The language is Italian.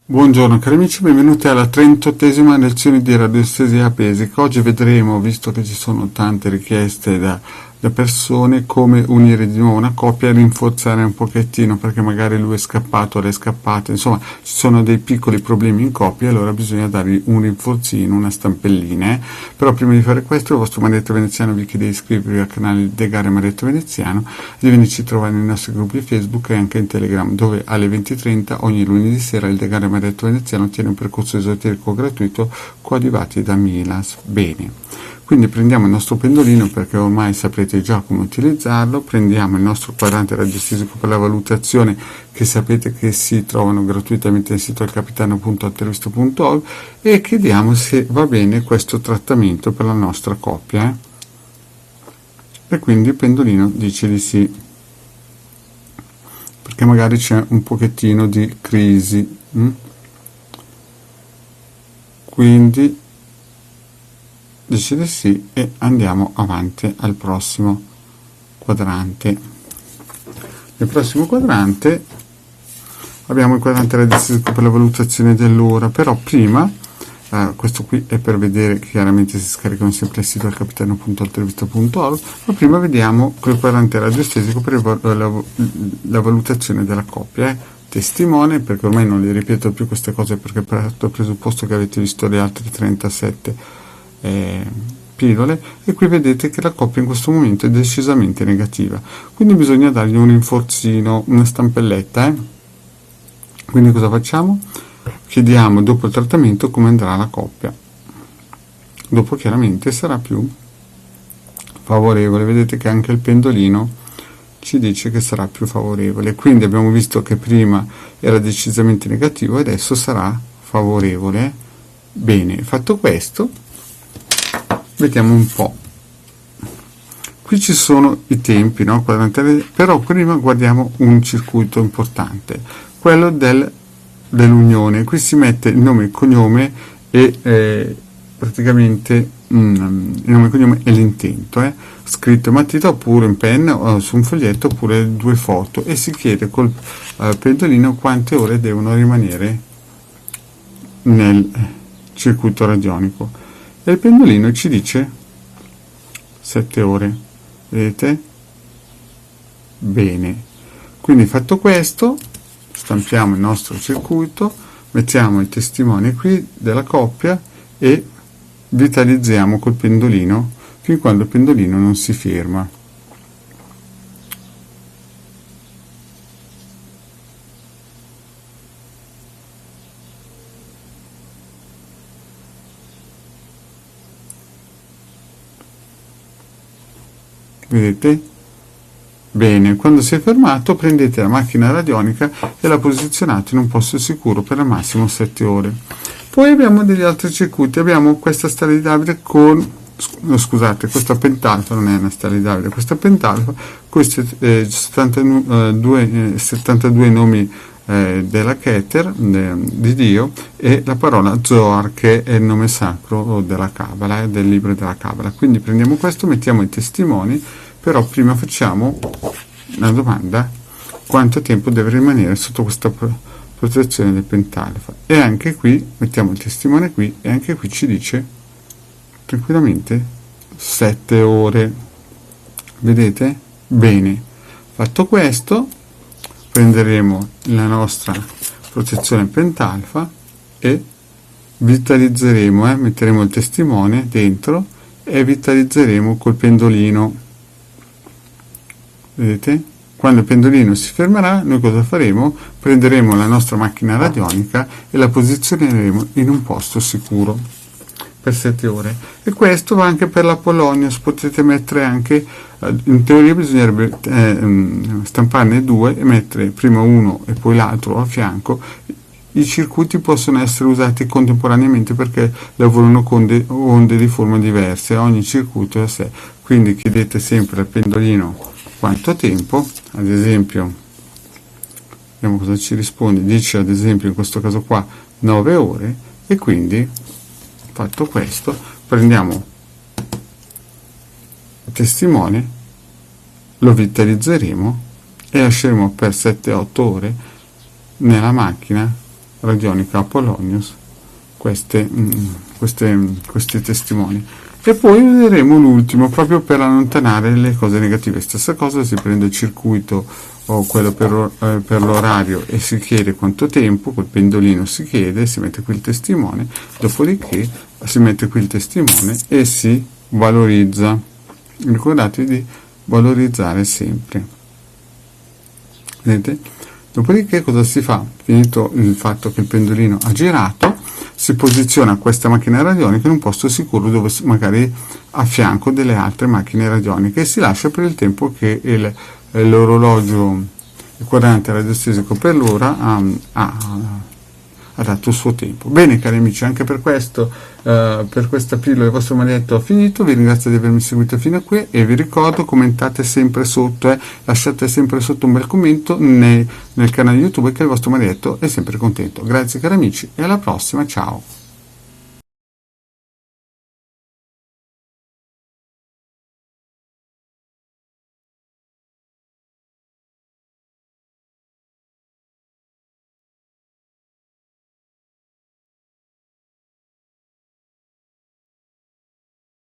Buongiorno cari amici, benvenuti alla 38esima lezione di Radioestesia Basic. Oggi vedremo, visto che ci sono tante richieste da persone, come unire di nuovo una coppia e rinforzare un pochettino, perché magari lui è scappato, lei è scappata, insomma ci sono dei piccoli problemi in coppia e allora bisogna dargli un rinforzino, una stampellina. Però prima di fare questo il vostro Marietto Veneziano vi chiede di iscrivervi al canale De Gare Marietto Veneziano, di venirci a trovare nei nostri gruppi Facebook e anche in Telegram, dove alle 20:30 ogni lunedì sera il De Gare Marietto Veneziano tiene un percorso esoterico gratuito coadiuvati da Milas. Bene. Quindi prendiamo il nostro pendolino, perché ormai saprete già come utilizzarlo, prendiamo il nostro quadrante radiostesico per la valutazione, che sapete che si trovano gratuitamente nel sito alcapitano.altervista.org, e chiediamo se va bene questo trattamento per la nostra coppia. E quindi il pendolino dice di sì, perché magari c'è un pochettino di crisi. Quindi dice di sì e andiamo avanti al prossimo quadrante. Nel prossimo quadrante abbiamo il quadrante radiostesico per la valutazione dell'ora, però prima questo qui è per vedere, chiaramente si scaricano sempre il sito alcapitano.altervista.org, ma prima vediamo quel quadrante radiostesico per la valutazione della coppia. Testimone, perché ormai non li ripeto più queste cose, perché parto dal presupposto che avete visto le altre 37 pillole, e qui vedete che la coppia in questo momento è decisamente negativa, quindi bisogna dargli un rinforzino, una stampelletta. Quindi cosa facciamo? Chiediamo dopo il trattamento come andrà la coppia. Dopo chiaramente sarà più favorevole, vedete che anche il pendolino ci dice che sarà più favorevole, quindi abbiamo visto che prima era decisamente negativo e adesso sarà favorevole. Bene, fatto questo vediamo un po'. Qui ci sono i tempi, no? Però prima guardiamo un circuito importante, quello dell'unione. Qui si mette il nome e il cognome e praticamente il nome e cognome e l'intento, scritto in matita oppure in penna o su un foglietto, oppure 2 foto, e si chiede col pendolino quante ore devono rimanere nel circuito radionico. E il pendolino ci dice 7 ore, vedete? Bene, quindi fatto questo stampiamo il nostro circuito, mettiamo il testimone qui della coppia e vitalizziamo col pendolino fin quando il pendolino non si ferma. Vedete? Bene, quando si è fermato prendete la macchina radionica e la posizionate in un posto sicuro per al massimo 7 ore. Poi abbiamo degli altri circuiti, abbiamo questa stella di Davide questa pentalfa, non è una stella di Davide, questa pentalfa, questi 72 nomi della Keter, di Dio, e la parola Zohar, che è il nome sacro della Kabbalah, del libro della Kabbalah. Quindi prendiamo questo, mettiamo i testimoni, però prima facciamo una domanda: quanto tempo deve rimanere sotto questa protezione del pentalfa? E anche qui mettiamo il testimone qui, e anche qui ci dice tranquillamente 7 ore. Vedete? Bene, fatto questo prenderemo la nostra protezione pentalfa e vitalizzeremo, metteremo il testimone dentro e vitalizzeremo col pendolino. Vedete? Quando il pendolino si fermerà, noi cosa faremo? Prenderemo la nostra macchina radionica e la posizioneremo in un posto sicuro per 7 ore. E questo va anche per l'Apollonia. Potete mettere anche, in teoria bisognerebbe stamparne 2 e mettere prima uno e poi l'altro a fianco. I circuiti possono essere usati contemporaneamente perché lavorano con onde di forma diverse, ogni circuito è a sé. Quindi chiedete sempre al pendolino quanto tempo. Ad esempio, vediamo cosa ci risponde. Dice ad esempio in questo caso qua 9 ore, e quindi fatto questo prendiamo il testimone, lo vitalizzeremo e lasceremo per 7-8 ore nella macchina radionica Apollonius questi testimoni. E poi useremo l'ultimo proprio per allontanare le cose negative. Stessa cosa, si prende il circuito o quello per l'orario e si chiede quanto tempo, col pendolino si chiede, si mette qui il testimone, dopodiché si mette qui il testimone e si valorizza. Ricordatevi di valorizzare sempre. Vedete? Dopodiché cosa si fa? Finito il fatto che il pendolino ha girato, si posiziona questa macchina radionica in un posto sicuro, dove magari a fianco delle altre macchine radioniche, e si lascia per il tempo che l'orologio, il quadrante radiostesico per l'ora ha dato il suo tempo. Bene cari amici, anche per questo, per questa pillola il vostro maledetto ho finito. Vi ringrazio di avermi seguito fino a qui e vi ricordo, commentate sempre sotto, lasciate sempre sotto un bel commento nel canale YouTube, che il vostro maledetto è sempre contento. Grazie cari amici e alla prossima, ciao.